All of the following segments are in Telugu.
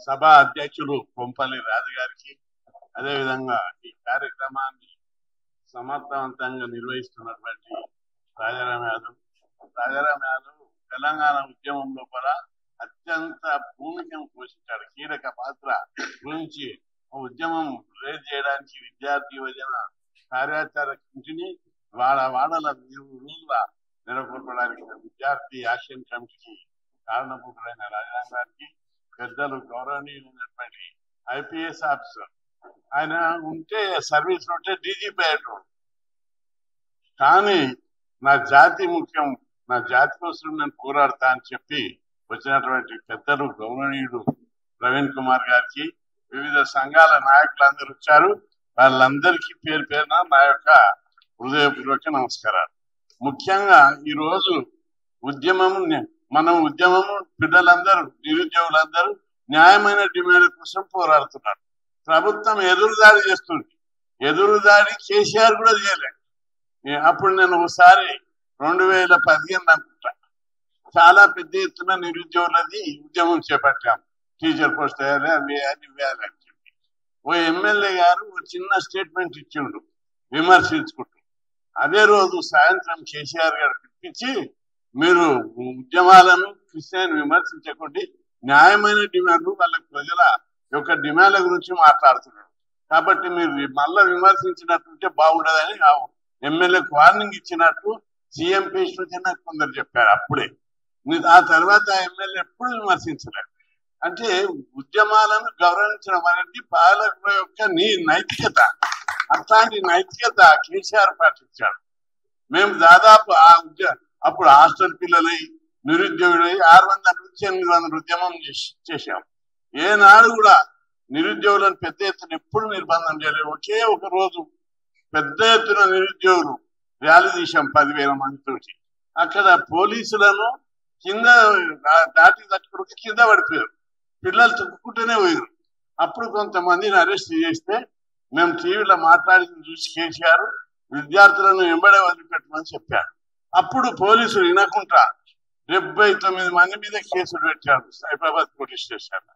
సభా అధ్యక్షులు కొంపల్లి రాజు గారికి, అదేవిధంగా ఈ కార్యక్రమాన్ని సమర్థవంతంగా నిర్వహిస్తున్నటువంటి రాజారాం యాదవ్ తెలంగాణ ఉద్యమం లోపల అత్యంత భూమికను పోషించాడు. కీలక పాత్ర గురించి ఉద్యమం రేజ్ చేయడానికి విద్యార్థి యువజన కార్యాచరణని వాడల రోజుల నెలకొల్పడానికి విద్యార్థి యాక్షన్ కమిటీకి కారణభూతులైన రాజారాం గారికి, పెద్దలు గౌరవనీయులైనటువంటి ఐపీఎస్ ఆఫీసర్, ఆయన ఉంటే సర్వీస్ ఉంటే డీజీపీ అయ్యేటోడు. కానీ నా జాతి ముఖ్యం, నా జాతి కోసం నేను పోరాడతా అని చెప్పి వచ్చినటువంటి పెద్దలు గౌరవనీయుడు ప్రవీణ్ కుమార్ గారికి, వివిధ సంఘాల నాయకులందరూ వచ్చారు. వాళ్ళందరికీ పేరు పేరున నా యొక్క హృదయపూర్వక నమస్కారాలు. ముఖ్యంగా ఈరోజు ఉద్యమము పిల్లలందరూ, నిరుద్యోగులందరూ న్యాయమైన డిమాండ్ల కోసం పోరాడుతున్నారు. ప్రభుత్వం ఎదురుదాడి చేస్తుంది. ఎదురుదాడి కేసీఆర్ కూడా చేయలేదు. అప్పుడు నేను ఒకసారి 2015 అనుకుంటా, చాలా పెద్ద ఎత్తున నిరుద్యోగులది ఉద్యమం చేపట్టాం. టీచర్ పోస్ట్ వేయాలి, అవి వేయాలి అని చెప్పి ఓ ఎమ్మెల్యే గారు ఒక చిన్న స్టేట్మెంట్ ఇచ్చిండు విమర్శించుకుంటూ. అదే రోజు సాయంత్రం కేసీఆర్ గారు పిలిపించి, మీరు ఉద్యమాలను క్రిస్టియన్ విమర్శించకుండా న్యాయమైన డిమాండ్లు వాళ్ళ ప్రజల యొక్క డిమాండ్ల గురించి మాట్లాడుతున్నారు. కాబట్టి మీరు మళ్ళా విమర్శించినట్టుంటే బాగుండదని ఎమ్మెల్యేకు వార్నింగ్ ఇచ్చినట్టు సీఎం పేజ్ నుంచి నాకు కొందరు చెప్పారు. అప్పుడే ఆ తర్వాత ఎమ్మెల్యే ఎప్పుడు విమర్శించలేదు. అంటే ఉద్యమాలను గౌరవించడం అనేది పాలకుల యొక్క నైతికత. అట్లాంటి నైతికత కేసీఆర్ పాటించాడు. మేము దాదాపు అప్పుడు హాస్టల్ పిల్లలై నిరుద్యోగులై 600 నుంచి 800 ఉద్యమం చేశాం. ఏనాడు కూడా నిరుద్యోగులను పెద్ద ఎత్తున ఎప్పుడు నిర్బంధం చేయలేదు. ఒకే ఒక రోజు పెద్ద ఎత్తున నిరుద్యోగులు ర్యాలీ తీశాం 10,000 మందితోటి. అక్కడ పోలీసులను కింద దాటి తట్టుకుంటే కింద పడిపోయారు. పిల్లలు తొక్కుకుంటూనే పోయారు. అప్పుడు కొంతమందిని అరెస్ట్ చేస్తే మేము టీవీలో మాట్లాడింది చూసి కేసీఆర్ విద్యార్థులను వెంబడే వదిలిపెట్టమని చెప్పారు. అప్పుడు పోలీసులు వినకుండా 79 మంది మీద కేసులు పెట్టారు సైబరాబాద్ పోలీస్ స్టేషన్.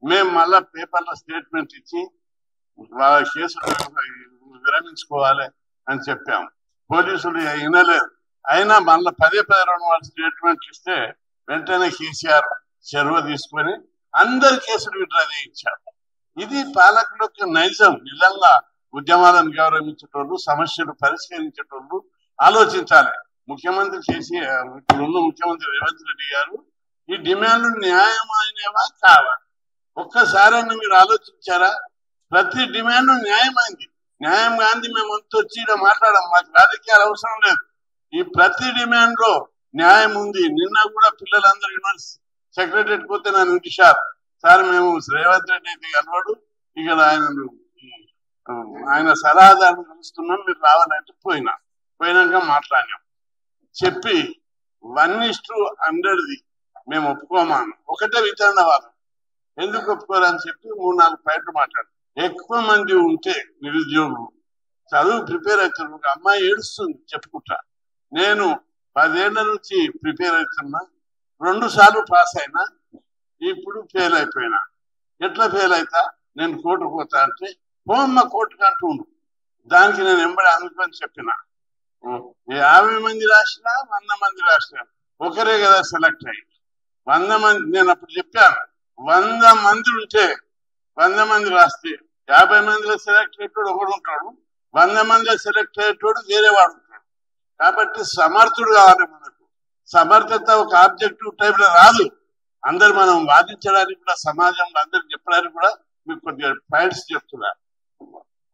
మేము మళ్ళా పేపర్లో స్టేట్మెంట్ ఇచ్చి వాళ్ళ కేసులు విరమించుకోవాలి అని చెప్పాము. పోలీసులు వినలేదు. అయినా మళ్ళీ పదే వాళ్ళు స్టేట్మెంట్ ఇస్తే వెంటనే కేసీఆర్ చొరవ తీసుకొని అందరి కేసులు విడ్రా చేయించారు. ఇది పాలకుల యొక్క నైజం. నిజంగా ఉద్యమాలను గౌరవించేటోళ్ళు, సమస్యలు పరిష్కరించేటోళ్ళు ఆలోచించాలి. ముఖ్యమంత్రి కేసీఆర్, ఇప్పుడున్న ముఖ్యమంత్రి రేవంత్ రెడ్డి గారు ఈ డిమాండ్లు న్యాయమైనవా కావా ఒక్కసారైనా మీరు ఆలోచించారా? ప్రతి డిమాండ్ న్యాయమైంది. న్యాయం గాంధీ మేము అంత వచ్చి మాట్లాడాం. మాకు రాజకీయాలు అవసరం లేదు. ఈ ప్రతి డిమాండ్ లో న్యాయం ఉంది. నిన్న కూడా పిల్లలందరూ యూనివర్సిటీ సెక్రటరీ పోతే నన్ను ఇంటిశారు, సార్ మేము రేవంత్ రెడ్డి అయితే కలవాడు, ఇక్కడ ఆయన సలహాదారుని కలుస్తున్నాం, మీరు రావాలంటే పోయినాక మాట్లాడినాం. చెప్పి 1:100ది మేము ఒప్పుకోమాను. ఒకటే వితరణవాదం. ఎందుకు ఒప్పుకోరని చెప్పి 3-4 పాయింట్లు మాట్లాడు. ఎక్కువ మంది ఉంటే నిరుద్యోగులు చదువు ప్రిపేర్ అవుతున్నారు. ఒక అమ్మాయి ఏడుస్తుంది చెప్పుకుంటా, నేను 10 ఏళ్ల నుంచి ప్రిపేర్ అవుతున్నా, 2 సార్లు పాస్ అయినా, ఇప్పుడు ఫెయిల్ అయిపోయినా. ఎట్లా ఫెయిల్ అవుతా? నేను కోర్టుకు పోతా అంటే పోమ్మ కోర్టుకు అంటుండు. దానికి నేను ఎంబడి అందుకని చెప్పిన 50 మంది రాసినా 100 మంది రాసినా ఒకరే కదా సెలెక్ట్ అయ్యి. 100 మంది నేను అప్పుడు చెప్పాను, 100 మంది ఉంటే 100 మంది రాస్తే 50 మందిలో సెలెక్ట్ అయ్యేటోడు ఒకడు ఉంటాడు, 100 మందిలో సెలెక్ట్ అయ్యేటోడు వేరే వాడు ఉంటాడు. కాబట్టి సమర్థుడు కావాలి. మనకు సమర్థత ఒక ఆబ్జెక్టివ్ టైప్ లో రాదు. అందరు మనం వాదించడానికి కూడా, సమాజంలో అందరికి చెప్పడానికి కూడా మీకు కొద్దిగా పాయింట్స్ చెప్తున్నా.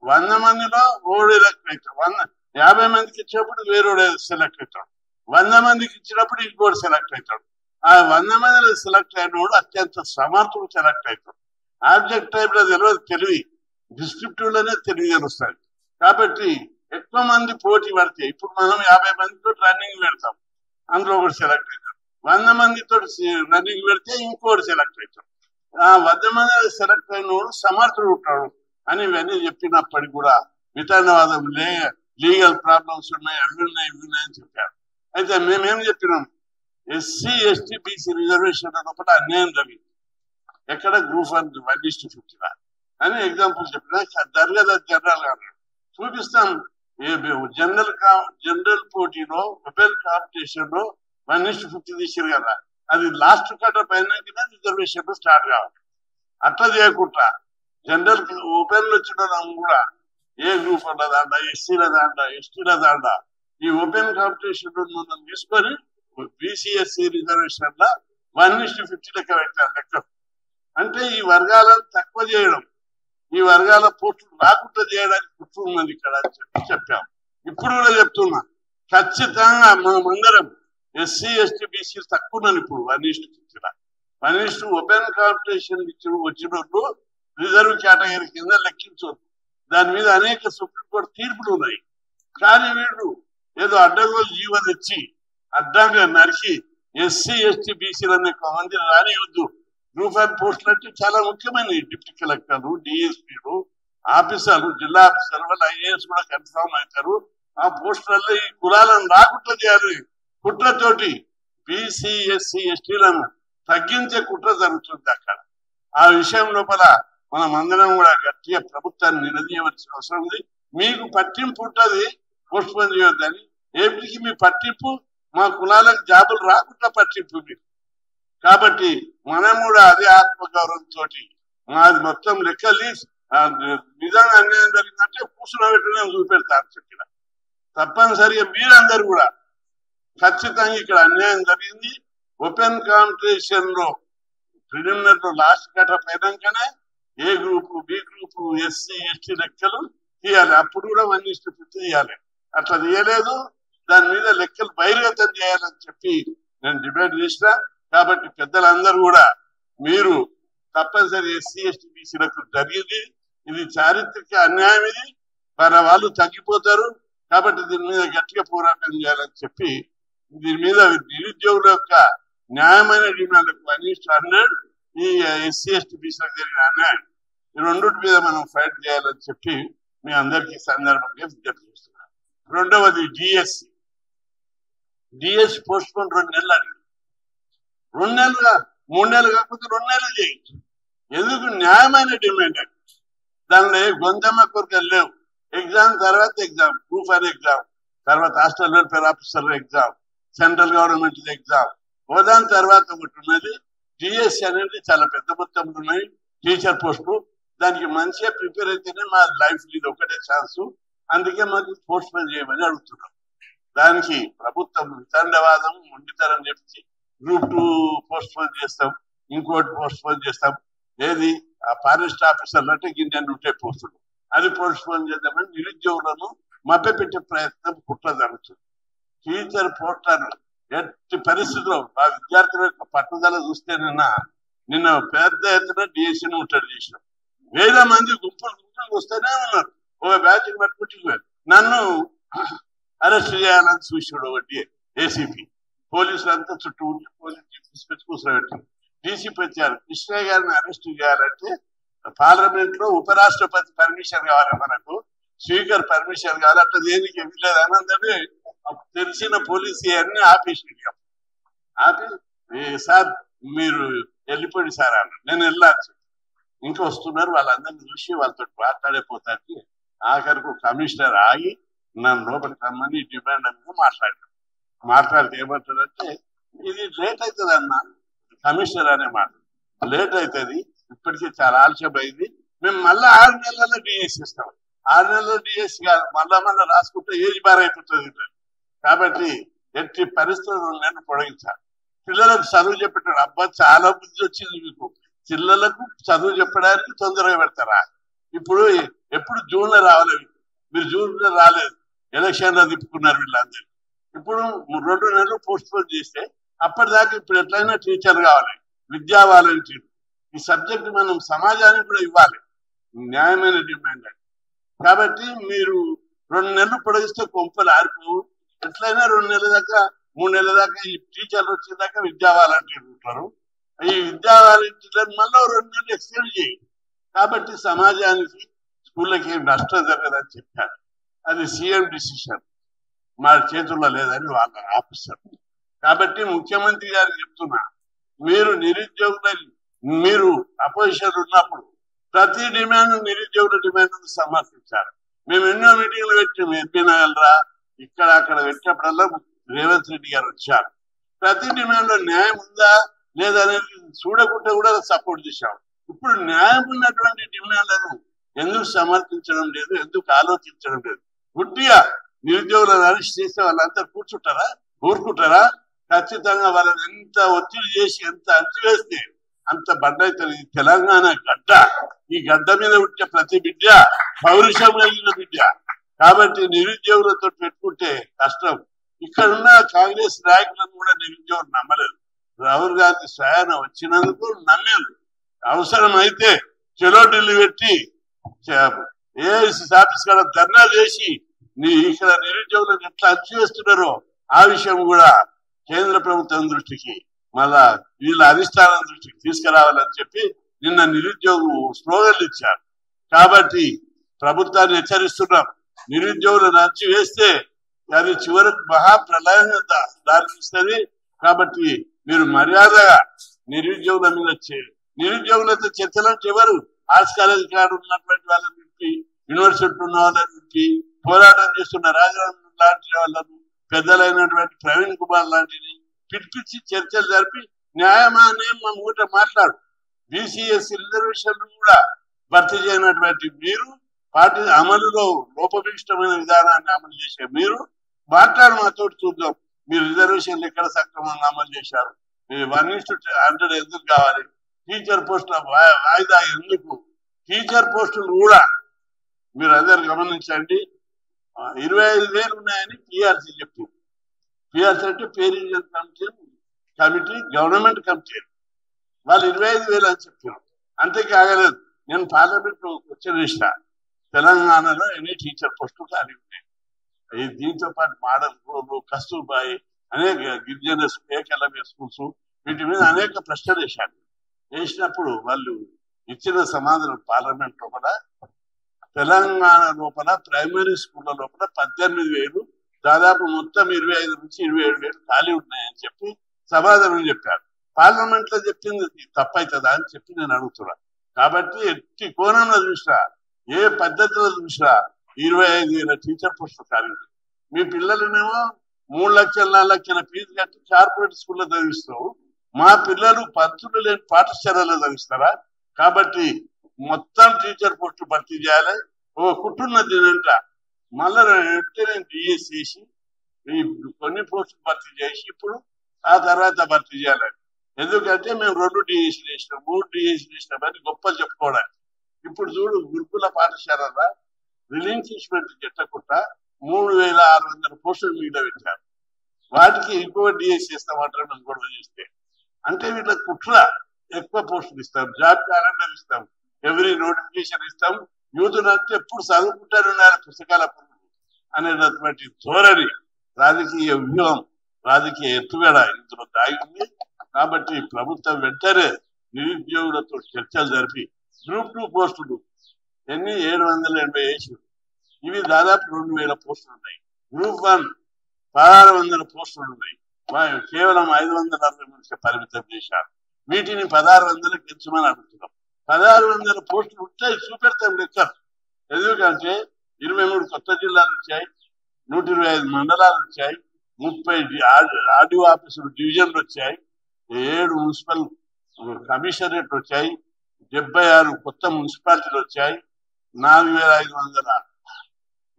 100 మందిలో ఓడు ఎలక్ట్ అవుతాడు. 50 మందికి ఇచ్చినప్పుడు వేరేడు సెలెక్ట్ అవుతాడు. 100 మందికి ఇచ్చినప్పుడు ఇంకోటి సెలెక్ట్ అవుతాడు. ఆ 100 మందిలో సెలెక్ట్ అయినోడు అత్యంత సమర్థుడు సెలెక్ట్ అవుతాడు. ఆబ్జెక్ట్ టైప్ లో తెలియదు, తెలివి డిస్క్రిప్టివ్ లోనే తెలివి తెలుస్తుంది. కాబట్టి ఎక్కువ మంది పోటీ పడితే, ఇప్పుడు మనం 50 మందితో రన్నింగ్ పెడతాం, అందులో ఒకటి సెలెక్ట్ అవుతాడు. 100 మందితో రన్నింగ్ పెడితే ఇంకోటి సెలెక్ట్ అవుతాడు. ఆ 100 మంది సెలెక్ట్ అయినోడు సమర్థుడు ఉంటాడు అని ఇవన్నీ చెప్పినప్పటికీ కూడా వితరణవాదం లీగల్ ప్రాబ్లమ్స్ ఉన్నాయి, అవి ఉన్నాయని చెప్పారు. అయితే మేమేం చెప్పినాం, ఎస్సీ ఎస్టీ బీసీ రిజర్వేషన్ ఒకటి అన్యాయం జరిగింది. ఎక్కడ గ్రూప్ 1:50 అని ఎగ్జాంపుల్ చెప్పిన జరగదు జనరల్ గా చూపిస్తాం. జనరల్ పోటీలో ఓపెన్ కాంపిటీషన్ లో 1:50 తీసారు కదా, అది లాస్ట్ కట్ పైన రిజర్వేషన్ స్టార్ట్ కావాలి. అట్లా చేయకుండా జనరల్ ఓపెన్ లో వచ్చిన కూడా ఏ గ్రూప్ ఉన్న దాంట్లో, ఎస్సీల దాంట్లో, ఎస్టీల దాంట్లో ఈ ఓపెన్ కాంపిటీషన్ మనం తీసుకొని బీసీఎస్సీ రిజర్వేషన్ లో 1:50 లెక్క పెట్టారు. లెక్క అంటే ఈ వర్గాలను తక్కువ చేయడం, ఈ వర్గాల పోస్టులు రాకుండా చేయడానికి కూర్చున్నది ఇక్కడ అని చెప్పాం. ఇప్పుడు కూడా చెప్తున్నా, ఖచ్చితంగా మనమందరం ఎస్సీ ఎస్టీ బీసీ తక్కువ ఉన్నాను. ఇప్పుడు 1:50 1:1 ఓపెన్ కాంపిటీషన్ వచ్చినప్పుడు రిజర్వ్ కేటగిరీ కింద లెక్కించవద్దు. దాని మీద అనేక సుప్రీంకోర్టు తీర్పులు ఉన్నాయి. కానీ వీళ్ళు ఏదో అడ్డగోలు జీవో తెచ్చి అడ్డంగా నరికి ఎస్సీ ఎస్టీ బీసీలనే మంది రానివద్దు. గ్రూప్ 1 పోస్టులు అంటే చాలా ముఖ్యమైనవి. డిప్యూటీ కలెక్టర్లు, డిఎస్పీలు, ఆఫీసర్లు, జిల్లా ఆఫీసర్లు, వాళ్ళు ఐఏఎస్ కూడా కన్ఫర్మ్ అవుతారు. ఆ పోస్టులలో ఈ కులాలను రాకుండా చేయాలి. కుట్రతోటి బీసీ ఎస్సీ ఎస్టీలను తగ్గించే కుట్ర జరుగుతుంది అక్కడ. ఆ విషయం లోపల మనం అందరం కూడా గట్టిగా ప్రభుత్వాన్ని నిలదీయవలసిన అవసరం ఉంది. మీకు పట్టింపు ఉంటుంది పోస్ట్ పోన్ చేయొద్దని. ఏపీకి మీ పట్టింపు మా కులాలకు జాబులు రాకుండా పట్టింపు మీరు. కాబట్టి మనం కూడా అదే ఆత్మగౌరవంతో మాది మొత్తం లెక్కలి నిజంగా అన్యాయం జరిగిందంటే కూర్చున్నట్టుగా చూపెడతారు చెప్పిన. తప్పనిసరిగా మీరందరూ కూడా ఖచ్చితంగా ఇక్కడ అన్యాయం జరిగింది. ఓపెన్ కాంపిటీషన్ లో ప్రిలిమినరీ లో లాస్ట్ కట్ అయినాకనే A group, B group, SC ST లెక్కలు తీయాలి. అప్పుడు కూడా 1:50 తీయాలి. అట్లా తీయలేదు. దాని మీద లెక్కలు బహిర్గతం చేయాలని చెప్పి నేను డిబేట్ చేసిన. కాబట్టి పెద్దలందరూ కూడా మీరు తప్పనిసరి ఎస్సీ ఎస్టీ బీసీలకు జరిగింది ఇది చారిత్రక అన్యాయం. ఇది మన వాళ్ళు తగ్గిపోతారు. కాబట్టి దీని మీద గట్టిగా పోరాటం చేయాలని చెప్పి దీని మీద నిరుద్యోగుల యొక్క న్యాయమైన డిమాండ్లకు 1:100 ఈ ఎస్సీ ఎస్టీ బీసీలకు జరిగిన అన్యాయం ఈ రెండింటి మీద మనం ఫైట్ చేయాలని చెప్పి మీ అందరికీ సందర్భంగా విజ్ఞప్తి చేస్తున్నాను. రెండవది డిఎస్సి పోస్ట్ పోన్ 2 నెలలు అడిగింది. 2 నెలలుగా 3 నెలలు కాకపోతే 2 నెలలు చేయించు. ఎందుకు? న్యాయమైన డిమాండ్ అది. దానిలో గొంతమ్మ కోరికలు లేవు. ఎగ్జామ్ తర్వాత ఎగ్జామ్, గ్రూప్ 1 ఎగ్జామ్, తర్వాత hostel welfare officer exam, central government exam, దాని తర్వాత ఒకటి ఉన్నది డిఎస్సి అనేది. చాలా పెద్ద మొత్తంలో ఉన్నాయి టీచర్ పోస్టులు. దానికి మంచిగా ప్రిపేర్ అయితేనే మా లైఫ్ ఇది ఒకటే ఛాన్స్. అందుకే మాకు పోస్ట్ పోన్ చేయమని అడుగుతున్నాం. దానికి ప్రభుత్వం వితండవాదం, మొండితనం చెప్పి గ్రూప్ 2 పోస్ట్ పోన్ చేస్తాం, ఇంకోటి పోస్ట్ పోన్ చేస్తాం. ఏది ఆ ఫారెస్ట్ ఆఫీసర్లు అంటే గిన్నె ఉంటాయి పోస్టులు, అది పోస్ట్ పోన్ చేద్దామని నిరుద్యోగులను మభ్యపెట్టే ప్రయత్నం కుట్ర జరుగుతుంది. టీచర్ పోస్టులను ఎట్టి పరిస్థితుల్లో ఆ విద్యార్థుల యొక్క పట్టుదల చూస్తే నిన్న పెద్ద ఎత్తున డిఎస్సీ ముట్టడి చేసినాం. 1000 మంది గుంపులు వస్తూనే ఉన్నారు. ఒక బ్యాచ్ పట్టుకుంటే నన్ను అరెస్ట్ చేయాలని చూసాడు ఒకటి ఏసీపీ. పోలీసులు అంతా చుట్టూ ఉండి పోలీసు తీసుకొచ్చి కూర్చోబెట్టారు. డీసీపీ వచ్చారు. కృష్ణయ్య గారిని అరెస్ట్ చేయాలంటే పార్లమెంట్ లో ఉపరాష్ట్రపతి పర్మిషన్ కావాలి, మనకు స్పీకర్ పర్మిషన్ కావాలి. అట్లా దేనికి వెళ్ళలేదు అనందని తెలిసిన పోలీసు అన్ని ఆపేసి సార్ మీరు వెళ్ళిపోయింది సార్ అన్న. నేను వెళ్ళాను. ఇంకా వస్తున్నారు, వాళ్ళందరినీ చూసి వాళ్ళతో మాట్లాడేపోతానికి ఆఖరికి కమిషనర్ ఆగి నన్ను లోపలికి రమ్మని డిమాండ్ అనేది మాట్లాడితే ఏమంటాడంటే ఇది లేట్ అవుతుంది అన్న. కమిషనర్ అనే మాట లేట్ అవుతుంది, ఇప్పటికే చాలా ఆలస్యం అయింది, మేము మళ్ళీ 6 నెలల్లో డిఎస్సి ఇస్తాం. 6 నెలల్లో డిఎస్సి కాదు, మళ్ళా రాసుకుంటే ఏజ్ బార్ అయిపోతుంది. కాబట్టి ఎట్టి పరిస్థితులు 2 నెలలు పొడిగించాలి. పిల్లలకు చదువు చెప్పేటాడు. అబ్బా చాలా బుద్ధి వచ్చింది మీకు. పిల్లలకు చదువు చెప్పడానికి తొందరగా పెడతారా? ఇప్పుడు ఎప్పుడు జూన్లో రావాలి, మీరు జూన్లో రాలేదు, ఎలక్షన్లో తిప్పుకున్నారు వీళ్ళందరూ. ఇప్పుడు 2 నెలలు పోస్ట్ పోన్ చేస్తే అప్పటిదాకా ఇప్పుడు ఎట్లయినా టీచర్ కావాలి, విద్యా వాలంటీర్. ఈ సబ్జెక్ట్ మనం సమాజానికి కూడా ఇవ్వాలి, న్యాయమైన డిమాండ్ అది. కాబట్టి మీరు 2 నెలలు పొడిగిస్తే కొంపలు ఆరిపోవు. ఎట్లయినా 2 నెలల దాకా 3 నెలల దాకా ఈ టీచర్లు వచ్చేదాకా విద్యా వాలంటీర్లు ఉంటారు. ఈ విద్యా వాలంటీర్లను మళ్ళీ 2 నెలలు ఎక్స్టెండ్ చేయి. కాబట్టి సమాజానికి స్కూళ్ళకి ఏం నష్టం జరగదని చెప్పారు. అది సీఎం డిసిషన్, మా చేతుల్లో లేదని వాళ్ళ ఆఫీసర్. కాబట్టి ముఖ్యమంత్రి గారికి చెప్తున్నా, మీరు నిరుద్యోగుల మీరు అపోజిషన్ ఉన్నప్పుడు ప్రతి డిమాండ్ నిరుద్యోగుల డిమాండ్ సమర్థించారు. మేము ఎన్నో మీటింగ్లు పెట్టి ఎంపీ నగలరా ఇక్కడ అక్కడ పెట్టినప్పుడల్లా రేవంత్ రెడ్డి గారు వచ్చారు. ప్రతి డిమాండ్ లో న్యాయం ఉందా లేదా అనేది చూడకుండా కూడా సపోర్ట్ చేశాం. ఇప్పుడు న్యాయం ఉన్నటువంటి డిమాండ్లను ఎందుకు సమర్థించడం లేదు, ఎందుకు ఆలోచించడం లేదు? గుడ్డిగా నిరుద్యోగులను అరెస్ట్ చేస్తే వాళ్ళంతా కూర్చుంటారా, ఊరుకుంటారా? ఖచ్చితంగా వాళ్ళని ఎంత ఒత్తిడి చేసి ఎంత అణచివేస్తే అంత బండైతుంది. తెలంగాణ గడ్డ, ఈ గడ్డ మీద ఉంటే ప్రతి బిడ్డ పౌరుషం కలిగిన బిడ్డ. కాబట్టి నిరుద్యోగులతో పెట్టుకుంటే కష్టం. ఇక్కడున్న కాంగ్రెస్ నాయకులను కూడా నిరుద్యోగులు నమ్మలేదు. రాహుల్ గాంధీ స్వయాన వచ్చినందుకు నమ్మారు. అవసరం అయితే చెలో ఢిల్లీ పెట్టి ఏఐసిసి ఆఫీస్ కాడ ధర్నా చేసి ఇక్కడ నిరుద్యోగులకు ఎట్లా అణచివేస్తున్నారో ఆ విషయం కూడా కేంద్ర ప్రభుత్వం దృష్టికి మళ్ళా వీళ్ళ అధిష్టానం దృష్టికి తీసుకురావాలని చెప్పి నిన్న నిరుద్యోగులు స్లోగన్లు ఇచ్చారు. కాబట్టి ప్రభుత్వాన్ని హెచ్చరిస్తున్నాం, నిరుద్యోగులను అణచివేస్తే అది చివరకు మహాప్రలయంగా దారితీస్తుంది. కాబట్టి మీరు మర్యాదగా నిరుద్యోగుల మీద నిరుద్యోగులతో చర్చలంటే ఎవరు? ఆర్ట్స్ కాలేజ్ కాడ ఉన్నటువంటి వాళ్ళని చెప్పి, యూనివర్సిటీ ఉన్న వాళ్ళని చెప్పి, పోరాటం చేస్తున్న రాజారాం లాంటి వాళ్ళను, పెద్దలైనటువంటి ప్రవీణ్ కుమార్ లాంటిని పిలిపించి చర్చలు జరిపి న్యాయమానే మా ఊట మాట్లాడు. బీసీఎస్ రిజర్వేషన్లు కూడా భర్తీ చేయనటువంటి మీరు, పార్టీ అమలులో లోపభీష్టమైన విధానాన్ని అమలు చేసే మీరు మాట్లాడు, మాతో చూద్దాం మీరు రిజర్వేషన్లు ఎక్కడ సక్రమంగా అమలు చేశారు, 1:100 ఎందుకు కావాలి, టీచర్ పోస్టుల వాయిదా ఎందుకు, టీచర్ పోస్టులు కూడా మీరు అందరు గమనించండి. 25,000 ఉన్నాయని పిఆర్సీ చెప్పింది. పిఆర్సీ అంటే పేరెంట్ కమిటీ గవర్నమెంట్ కమిటీ, వాళ్ళు 25,000 అని చెప్పారు. అంతే కాగలేదు. నేను పార్లమెంట్ క్వశ్చన్ చేసిన, తెలంగాణలో ఎన్ని టీచర్ పోస్టులు ఖాళీ ఉన్నాయి, దీంతో పాటు మోడల్ స్కూల్, కస్తూర్బాయి, అనేక గిరిజన ఏకలవ్య స్కూల్స్, వీటి మీద అనేక ప్రశ్నలు వేసినప్పుడు వాళ్ళు ఇచ్చిన సమాధానం పార్లమెంట్ లోపల తెలంగాణ లోపల ప్రైమరీ స్కూళ్ళ లోపల 18,000 దాదాపు మొత్తం 25 నుంచి 27,000 ఖాళీ ఉన్నాయని చెప్పి సమాధానం చెప్పారు. పార్లమెంట్ లో చెప్పింది తప్పవుతుందా అని చెప్పి నేను అడుగుతున్నా. కాబట్టి ఎట్టి కోణంలో చూసినా, ఏ పద్ధతిలో చూసినా 25,000 టీచర్ పోస్టులు ఖాళీ. మీ పిల్లలనేమో 3 లక్షల 4 లక్షల ఫీజు కట్టి కార్పొరేట్ స్కూల్లో చదివిస్తావు, మా పిల్లలు పంతులు లేని పాఠశాలలో చదివిస్తారా? కాబట్టి మొత్తం టీచర్ పోస్టులు భర్తీ చేయాలి. ఓ కుట్టున్నది అంట, మళ్ళా వెంటనే డిఎస్ చేసి కొన్ని పోస్టులు భర్తీ చేసి ఇప్పుడు ఆ తర్వాత భర్తీ చేయాలని. ఎందుకంటే మేము 2 డిఎస్లు వేసినాం, 3 డిఎస్లు వేసినామని గొప్పలు చెప్పుకోవడానికి. ఇప్పుడు చూడు, గురుకుల పాఠశాల రిలింక్విష్మెంట్ చెట్టకుండా 3,600 పోస్టులు మీద పెట్టారు. వాటికి ఇంకో డిఎస్ చేస్తామంటారు మేము గొడవ చేస్తే. అంటే వీళ్ళకి కుట్ర, ఎక్కువ పోస్టులు ఇస్తాం, జాబ్ క్యాలెండర్ ఇస్తాం, ఎవ్రీ నోటిఫికేషన్ ఇస్తాం, యూత్ అంటే ఎప్పుడు చదువుకుంటారున్నారు పుస్తకాల అనేటటువంటి ధోరణి, రాజకీయ వ్యూహం, రాజకీయ ఎత్తుగడ ఇందులో దాగి ఉంది. కాబట్టి ప్రభుత్వం వెంటనే నిరుద్యోగులతో చర్చలు జరిపి గ్రూప్ 2 పోస్టులు ఎన్ని 780 వేసి, ఇవి దాదాపు 2,000 పోస్టులు ఉన్నాయి. గ్రూప్ 1 1,600 పోస్టులు ఉన్నాయి. కేవలం 560 మందికి పరిమితం చేశారు. వీటిని 1,600 పెంచమని అడుగుతున్నాం. 1,600 పోస్టులు ఉంటాయి, చూపెడతాం లెక్కలు. ఎందుకంటే 23 కొత్త జిల్లాలు వచ్చాయి, 125 మండలాలు వచ్చాయి, 30 ఆర్డీఓ ఆఫీసులు డివిజన్లు వచ్చాయి, 7 మున్సిపల్ కమిషనరేట్ వచ్చాయి, 76 కొత్త మున్సిపాలిటీలు వచ్చాయి, 4,500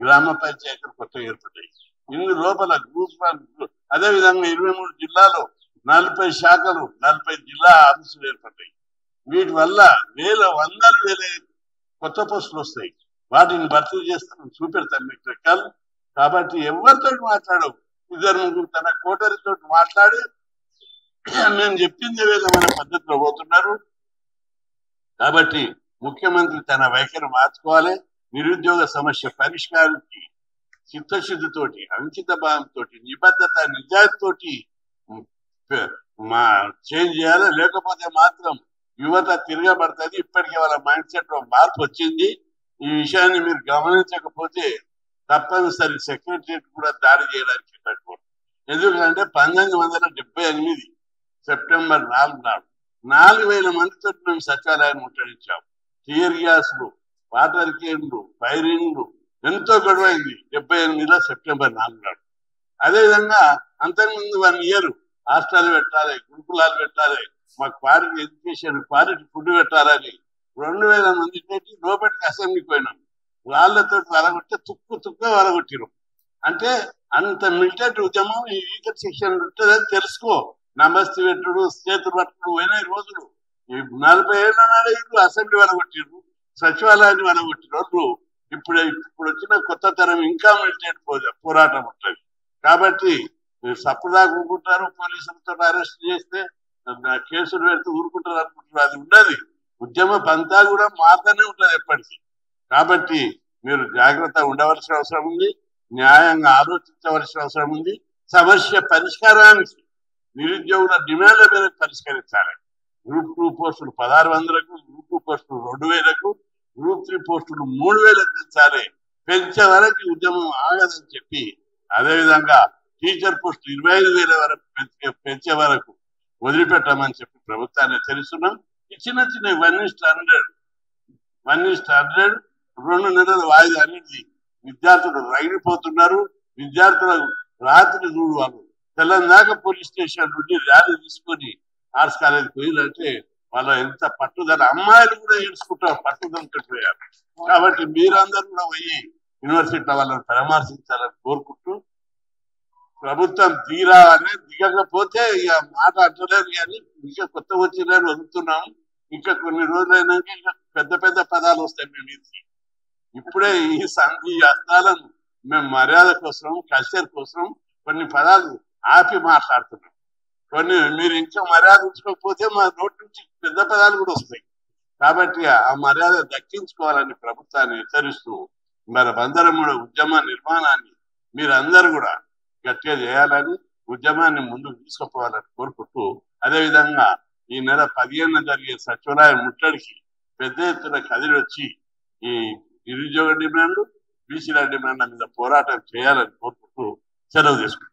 గ్రామ పంచాయతీలు కొత్తగా ఏర్పడ్డాయి. ఇందు లోపల గ్రూప్ 1, అదేవిధంగా 23 జిల్లాలో 40 శాఖలు, 40 జిల్లా ఆఫీసులు ఏర్పడ్డాయి. వీటి వల్ల వందలు వేల కొత్త పోస్టులు వస్తాయి. వాటిని భర్తీ చేస్తాను, చూపెడతాను మీకు లెక్కలు. కాబట్టి ఎవరితో మాట్లాడవు, 2-3 తన కోటరితో మాట్లాడి నేను చెప్పింది విధమైన పద్ధతిలో పోతున్నారు. కాబట్టి ముఖ్యమంత్రి తన వైఖరి మార్చుకోవాలి. నిరుద్యోగ సమస్య పరిష్కారానికి చిత్తశుద్ధితోటి, అంకిత భావంతో, నిబద్ధత నిజాయితీతోటి చేంజ్ చేయాలి. లేకపోతే మాత్రం యువత తిరగబడుతుంది. ఇప్పటికే వాళ్ళ మైండ్ సెట్ లో మార్పు వచ్చింది. ఈ విషయాన్ని మీరు గమనించకపోతే తప్పనిసరి సెక్రటరియట్ కూడా దాడి చేయడానికి పెట్టుకోండి. ఎందుకంటే 1978 సెప్టెంబర్ 4 నాడు 4,000 మందితో మేము సచివాలయాన్ని ముట్టడించాం. టియర్ గ్యాస్లు, వాటర్ క్యాన్లు, ఫైరింగ్లు ఎంతో గొడవైంది 78లో సెప్టెంబర్ 4 నాడు. అదేవిధంగా అంతకుముందు 1 ఇయర్ హాస్టల్ పెట్టాలి, గురుకులాలు పెట్టాలి, మాకు క్వాలిటీ ఎడ్యుకేషన్, క్వాలిటీ ఫుడ్ పెట్టాలని 2,000 మంది పెట్టి లోపలికి అసెంబ్లీకి పోయినాం. వాళ్ళతో వలగొట్టే తుక్కు వలగొట్టిరు. అంటే అంత మిలిటెంట్ ఉద్యమం ఈ ఈగల్ సెక్షన్ ఉంటుందని తెలుసుకో. నమస్తే పెట్టుడు, చేతులు పట్టుడు పోయిన రోజులు. ఈ 40 ఏళ్ళ నాడు ఇల్లు అసెంబ్లీ వలగొట్టిరు, సచివాలయాన్ని వలగొట్టిరు. ఇప్పుడు వచ్చిన కొత్త తరం ఇంకా మిలిటెంట్ పోరాటం ఉంటుంది. కాబట్టి సప్పుడా ఊరుకుంటారు, పోలీసులతో అరెస్ట్ చేస్తే కేసులు పెడితే ఊరుకుంటారు అనుకుంటారు. అది ఉండదు. ఉద్యమ పంతా కూడా మారుతూనే ఉంటుంది ఎప్పటికీ. కాబట్టి మీరు జాగ్రత్తగా ఉండవలసిన అవసరం ఉంది, న్యాయంగా ఆలోచించవలసిన అవసరం ఉంది. సమస్య పరిష్కారానికి నిరుద్యోగుల డిమాండ్ల మీద పరిష్కరించాలి. గ్రూప్ 2 పోస్టులు 1,600కు, గ్రూప్ 2 పోస్టులు 2,000కు, గ్రూప్ 3 పోస్టులు 3,000కు పెంచాలి. పెంచే వరకు ఉద్యమం ఆగదని చెప్పి, అదేవిధంగా టీచర్ పోస్టులు 25,000 వరకు పెంచే వరకు వదిలిపెట్టామని చెప్పి ప్రభుత్వాన్ని హెచ్చరిస్తున్నాం. ఈ చిన్న 1:100 2 నెలల వాయిదా అనేది విద్యార్థులు రైలిపోతున్నారు. విద్యార్థులకు రాత్రి చూడు వాళ్ళు తెల్లందాకా పోలీస్ స్టేషన్ నుండి ర్యాలీ తీసుకొని ఆర్ట్స్ కాలేజీకి పోయిందంటే వాళ్ళ ఎంత పట్టుదల. అమ్మాయిలు కూడా ఏడ్చుకుంటారు, పట్టుదలతో పోయారు. కాబట్టి మీరందరూ కూడా పోయి యూనివర్సిటీలో వాళ్ళని పరామర్శించాలని కోరుకుంటూ, ప్రభుత్వం దిగిరావాలని, దిగకపోతే ఇక మాట అంటలేదు కానీ ఇంకా కొత్త వచ్చిందని వదులుతున్నాము. ఇంకా కొన్ని రోజులైనాక ఇంకా పెద్ద పదాలు వస్తాయి మేము ఇది. ఇప్పుడే ఈ అర్థాలను మేము మర్యాద కోసం, కల్చర్ కోసం కొన్ని పదాలు ఆపి మాట్లాడుతున్నాం. కొన్ని మీరు ఇంకా మర్యాద ఉంచుకోకపోతే మా నోటి నుంచి పెద్ద పదాలు కూడా వస్తాయి. కాబట్టి ఆ మర్యాద దక్కించుకోవాలని ప్రభుత్వాన్ని హెచ్చరిస్తూ, మరి అందరం కూడా ఉద్యమ నిర్మాణాన్ని మీరందరూ కూడా గట్టిగా చేయాలని, ఉద్యమాన్ని ముందుకు తీసుకుపోవాలని కోరుకుంటూ, అదేవిధంగా ఈ నెల 15న జరిగే సచివాలయ ముట్టడికి పెద్ద ఎత్తున కదిలి వచ్చి ఈ నిరుద్యోగ డిమాండ్లు, బీసీల డిమాండ్ల మీద పోరాటం చేయాలని కోరుకుంటూ సెలవు తీసుకుంటాం.